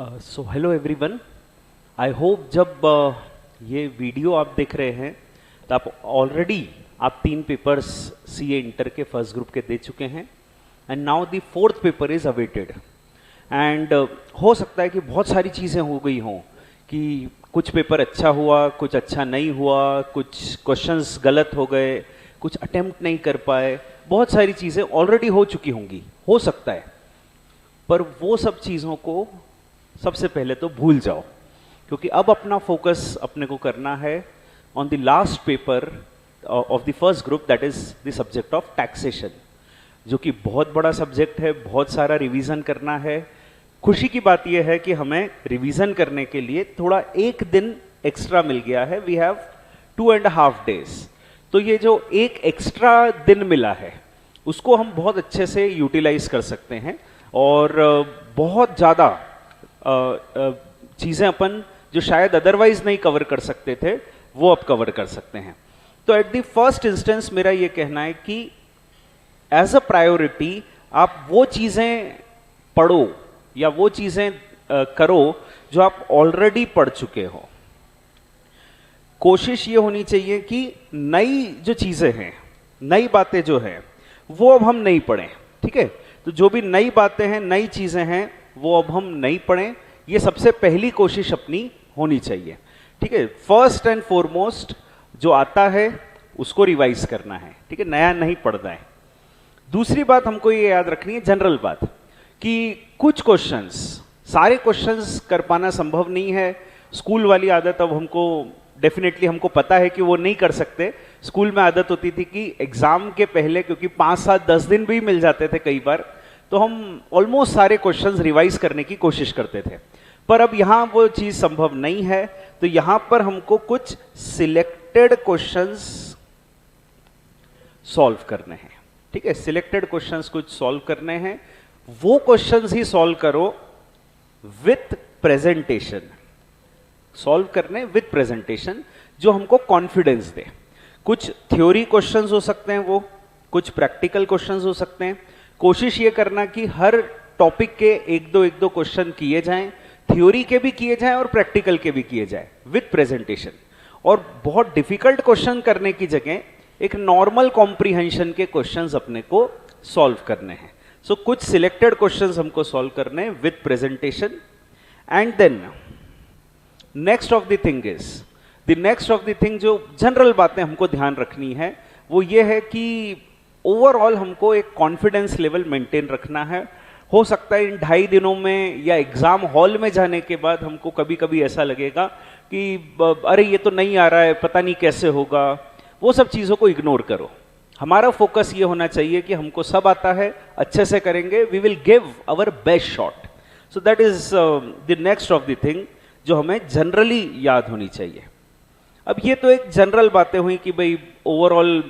So hello everyone. I hope जब ये video आप देख रहे हैं तो आप ऑलरेडी आप 3 पेपर्स सीए इंटर के फर्स्ट ग्रुप के दे चुके हैं and now the fourth paper is awaited. And हो सकता है कि बहुत सारी चीज़ें हो गई हों कि कुछ पेपर अच्छा हुआ, कुछ अच्छा नहीं हुआ, कुछ क्वेश्चंस गलत हो गए, कुछ अटेम्प्ट नहीं कर पाए, बहुत सारी चीज़ें ऑलरेडी हो चुकी होंगी, हो सकता है। पर वो सब चीज़ों को सबसे पहले तो भूल जाओ, क्योंकि अब अपना फोकस अपने को करना है on the last paper of the first group, that is the subject of taxation, जो कि बहुत बड़ा सब्जेक्ट है, बहुत सारा रिवीजन करना है। खुशी की बात यह है कि हमें रिवीजन करने के लिए थोड़ा एक दिन एक्स्ट्रा मिल गया है। We have 2.5 days। तो ये जो एक एक्स्ट्रा दिन मिला है उसको हम बहुत अच्छे से यूटिलाइज कर सकते हैं और बहुत ज़्यादा चीज़ें अपन जो शायद अदरवाइज नहीं कवर कर सकते थे वो अब कवर कर सकते हैं। तो एट द फर्स्ट इंस्टेंस मेरा ये कहना है कि एज अ प्रायोरिटी आप वो चीज़ें पढ़ो या वो चीज़ें करो जो आप ऑलरेडी पढ़ चुके हो। कोशिश ये होनी चाहिए कि नई जो चीज़ें हैं, नई बातें जो हैं वो अब हम नहीं पढ़ें, ठीक है। तो जो भी नई बातें हैं, नई चीज़ें हैं, वो अब हम नहीं पढ़ें, ये सबसे पहली कोशिश अपनी होनी चाहिए, ठीक है। फर्स्ट एंड फॉरमोस्ट जो आता है उसको रिवाइज करना है, ठीक है, नया नहीं पढ़ना है। दूसरी बात हमको ये याद रखनी है, जनरल बात, कि कुछ क्वेश्चंस, सारे क्वेश्चंस कर पाना संभव नहीं है। स्कूल वाली आदत अब हमको डेफिनेटली हमको पता है कि वो नहीं कर सकते। स्कूल में आदत होती थी कि एग्जाम के पहले, क्योंकि 5, 7, 10 दिन भी मिल जाते थे कई बार, तो हम ऑलमोस्ट सारे क्वेश्चंस रिवाइज करने की कोशिश करते थे। पर अब यहाँ वो चीज़ संभव नहीं है, तो यहाँ पर हमको कुछ सिलेक्टेड क्वेश्चंस सॉल्व करने हैं, ठीक है। सिलेक्टेड क्वेश्चंस कुछ सॉल्व करने हैं, वो क्वेश्चंस ही सॉल्व करो विथ प्रेजेंटेशन, सॉल्व करने विथ प्रेजेंटेशन जो हमको कॉन्फिडेंस दे। कुछ थ्योरी क्वेश्चंस हो सकते हैं, वो कुछ प्रैक्टिकल क्वेश्चंस हो सकते हैं। कोशिश ये करना कि हर टॉपिक के एक दो क्वेश्चन किए जाएं, थ्योरी के भी किए जाएं और प्रैक्टिकल के भी किए जाएं विथ प्रेजेंटेशन। और बहुत डिफिकल्ट क्वेश्चन करने की जगह एक नॉर्मल कॉम्प्रिहेंशन के क्वेश्चंस अपने को सॉल्व करने हैं। सो कुछ सिलेक्टेड क्वेश्चंस हमको सॉल्व करने हैं with presentation. And then next of the thing is, the next of the thing जो जनरल बातें हमको ध्यान रखनी है वो ये है कि ओवरऑल हमको एक कॉन्फिडेंस लेवल मेंटेन रखना है। हो सकता है इन 2.5 दिनों में या एग्जाम हॉल में जाने के बाद हमको कभी कभी ऐसा लगेगा कि अरे ये तो नहीं आ रहा है, पता नहीं कैसे होगा। वो सब चीज़ों को इग्नोर करो। हमारा फोकस ये होना चाहिए कि हमको सब आता है, अच्छे से करेंगे, we will give our best shot. So that is the next of the thing जो हमें जनरली याद होनी चाहिए। अब ये तो एक जनरल बातें हुई कि भाई ओवरऑल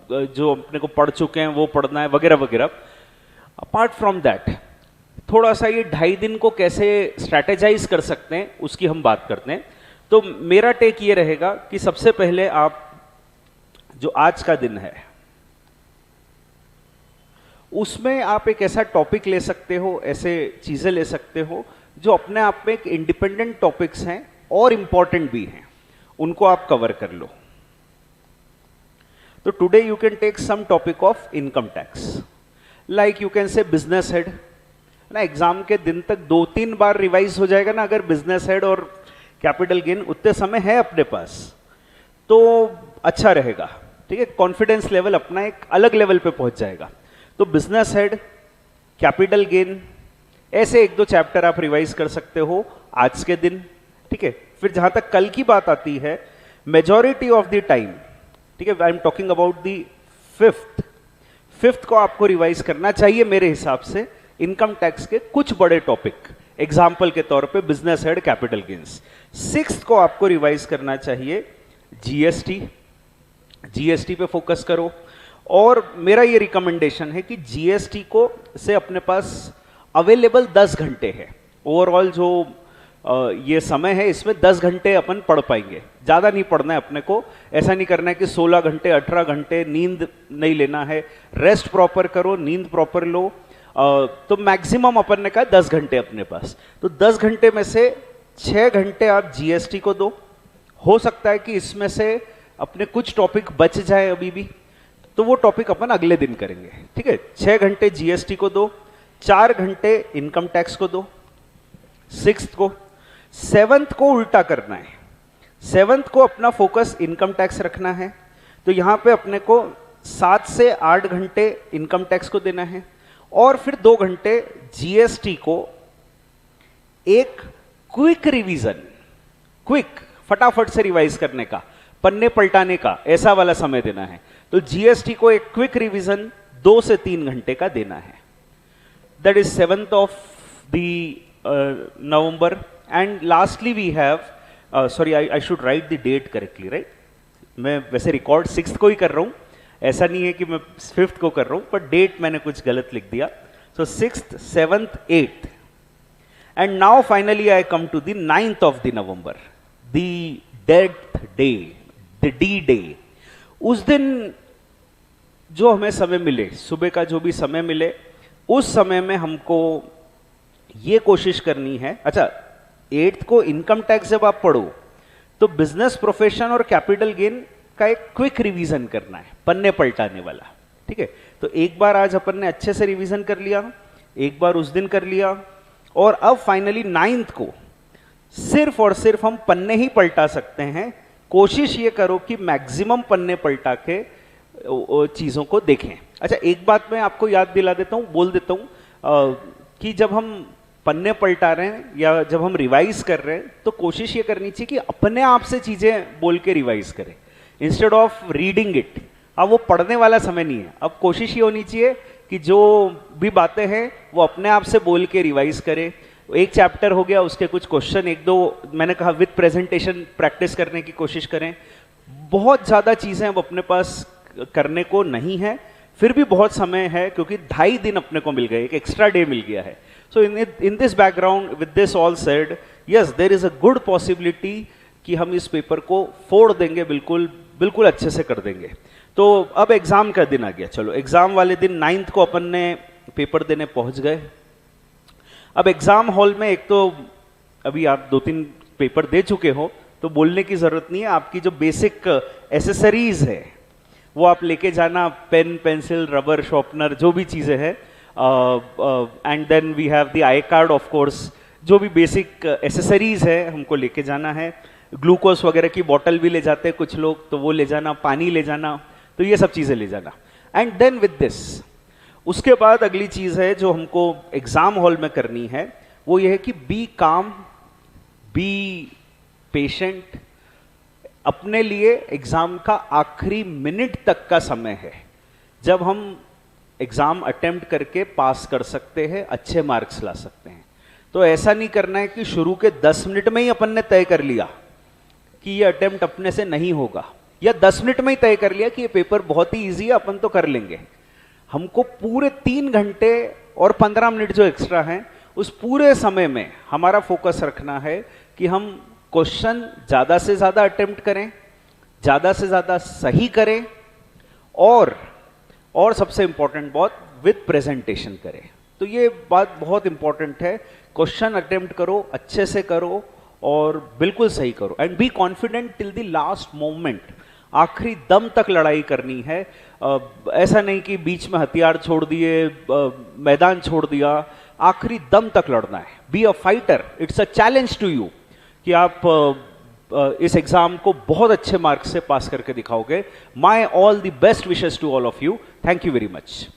जो अपने को पढ़ चुके हैं वो पढ़ना है वगैरह वगैरह। अपार्ट फ्रॉम दैट थोड़ा सा ये 2.5 दिन को कैसे स्ट्रैटेजाइज कर सकते हैं उसकी हम बात करते हैं। तो मेरा टेक ये रहेगा कि सबसे पहले आप जो आज का दिन है उसमें आप एक ऐसा टॉपिक ले सकते हो, ऐसे चीजें ले सकते हो जो अपने आप में एक इंडिपेंडेंट टॉपिक्स हैं और इंपॉर्टेंट भी हैं, उनको आप कवर कर लो। तो today you can take some topic of income tax, like you can say business head ना। एग्जाम के दिन तक 2-3 बार रिवाइज हो जाएगा ना, अगर बिजनेस हेड और कैपिटल गेन उतने समय है अपने पास तो अच्छा रहेगा, ठीक है। कॉन्फिडेंस लेवल अपना एक अलग लेवल पे पहुंच जाएगा। तो बिजनेस हेड, कैपिटल गेन, ऐसे 1-2 चैप्टर आप रिवाइज कर सकते हो आज के दिन, ठीक है। फिर जहां तक कल की बात आती है, मेजॉरिटी ऑफ द टाइम, ठीक है, I am talking about the fifth को आपको रिवाइज करना चाहिए मेरे हिसाब से इनकम टैक्स के कुछ बड़े टॉपिक, एग्जाम्पल के तौर पे business head, capital gains. 6th को आपको रिवाइज करना चाहिए जीएसटी पे फोकस करो। और मेरा ये रिकमेंडेशन है कि जीएसटी को से अपने पास अवेलेबल 10 घंटे है। ओवरऑल जो ये समय है इसमें 10 घंटे अपन पढ़ पाएंगे, ज़्यादा नहीं पढ़ना है अपने को। ऐसा नहीं करना है कि 16 घंटे 18 घंटे नींद नहीं लेना है। रेस्ट प्रॉपर करो, नींद प्रॉपर लो। तो मैक्सिमम अपन ने कहा 10 घंटे अपने पास, तो 10 घंटे में से 6 घंटे आप जीएसटी को दो। हो सकता है कि इसमें से अपने कुछ टॉपिक बच जाए अभी भी, तो वो टॉपिक अपन अगले दिन करेंगे, ठीक है। 6 घंटे जीएसटी को दो, 4 घंटे इनकम टैक्स को दो 6th को। 7th को उल्टा करना है, 7th को अपना फोकस इनकम टैक्स रखना है, तो यहां पे अपने को 7 से 8 घंटे इनकम टैक्स को देना है, और फिर 2 घंटे जीएसटी को एक क्विक रिवीजन, क्विक फटाफट से रिवाइज करने का, पन्ने पलटाने का, ऐसा वाला समय देना है। तो जीएसटी को एक क्विक रिवीजन 2 से 3 घंटे का देना है। That is 7th of the November. And lastly we have, sorry I should write the date correctly, right. मैं वैसे रिकॉर्ड 6th को ही कर रहा हूं, ऐसा नहीं है कि मैं 5th को कर रहा हूं, पर डेट मैंने कुछ गलत लिख दिया। So 6th, 7th, 8th, and now finally I come to the 9th of the November, the death day, the D day. उस दिन जो हमें समय मिले, सुबह का जो भी समय मिले, उस समय में हमको ये कोशिश करनी है। अच्छा, 8th को इनकम टैक्स जब आप पढ़ो तो बिजनेस प्रोफेशन और कैपिटल गेन का एक क्विक रिवीजन करना है, पन्ने पलटाने वाला, ठीक है। तो एक बार आज अपन ने अच्छे से रिवीजन कर लिया, एक बार उस दिन कर लिया, और अब फाइनली 9th को सिर्फ और सिर्फ हम पन्ने ही पलटा सकते हैं। कोशिश ये करो कि मैक्सिमम पन्ने पलटा के चीजों को देखें। अच्छा, एक बात मैं आपको याद दिला देता हूं, बोल देता हूं कि जब हम पन्ने पलटा रहे हैं या जब हम रिवाइज कर रहे हैं, तो कोशिश ये करनी चाहिए कि अपने आप से चीजें बोल के रिवाइज करें, इंस्टेड ऑफ रीडिंग इट। अब वो पढ़ने वाला समय नहीं है, अब कोशिश ये होनी चाहिए कि जो भी बातें हैं वो अपने आप से बोल के रिवाइज करें। एक चैप्टर हो गया, उसके कुछ क्वेश्चन 1-2 मैंने कहा विद प्रेजेंटेशन प्रैक्टिस करने की कोशिश करें। बहुत ज़्यादा चीज़ें अब अपने पास करने को नहीं है, फिर भी बहुत समय है, क्योंकि 2.5 दिन अपने को मिल गए, एक एक्स्ट्रा डे मिल गया है। So in this background, with this all said, yes there is a good possibility कि हम इस पेपर को फोड़ देंगे, बिल्कुल बिल्कुल अच्छे से कर देंगे। तो अब एग्जाम का दिन आ गया। चलो, एग्जाम वाले दिन 9th को अपन ने पेपर देने पहुंच गए। अब एग्जाम हॉल में एक तो अभी आप 2-3 पेपर दे चुके हो, तो बोलने की जरूरत नहीं है। आपकी जो बेसिक एसेसरीज है वो आप लेके जाना, पेन, पेंसिल, रबर, शॉर्पनर, जो भी चीजें हैं। And then we have the I card, of course, जो भी बेसिक एसेसरीज है हमको लेके जाना है। ग्लूकोज वगैरह की बोतल भी ले जाते हैं कुछ लोग, तो वो ले जाना, पानी ले जाना, तो ये सब चीजें ले जाना। एंड देन विद दिस, उसके बाद अगली चीज है जो हमको एग्जाम हॉल में करनी है, वो ये है कि बी काम, बी पेशेंट। अपने लिए एग्जाम का आखिरी मिनट तक का समय है जब हम एग्जाम अटेम्प्ट करके पास कर सकते हैं, अच्छे मार्क्स ला सकते हैं। तो ऐसा नहीं करना है कि शुरू के 10 मिनट में ही अपन ने तय कर लिया कि ये अटेम्प्ट अपने से नहीं होगा, या 10 मिनट में ही तय कर लिया कि ये पेपर बहुत ही इजी है, अपन तो कर लेंगे। हमको पूरे 3 घंटे और 15 मिनट जो एक्स्ट्रा हैं, उस पूरे समय में हमारा फोकस रखना है कि हम क्वेश्चन ज्यादा से ज्यादा अटेम्प्ट करें, ज्यादा से ज्यादा सही करें, और सबसे इंपॉर्टेंट बात, विद प्रेजेंटेशन करें। तो ये बात बहुत इंपॉर्टेंट है। क्वेश्चन अटेम्प्ट करो, अच्छे से करो और बिल्कुल सही करो, and be confident till the last moment. आखिरी दम तक लड़ाई करनी है। ऐसा नहीं कि बीच में हथियार छोड़ दिए, मैदान छोड़ दिया, आखिरी दम तक लड़ना है। Be a fighter, it's a challenge to you कि आप इस एग्जाम को बहुत अच्छे मार्क्स से पास करके दिखाओगे। My all the best wishes to all of you. Thank you very much.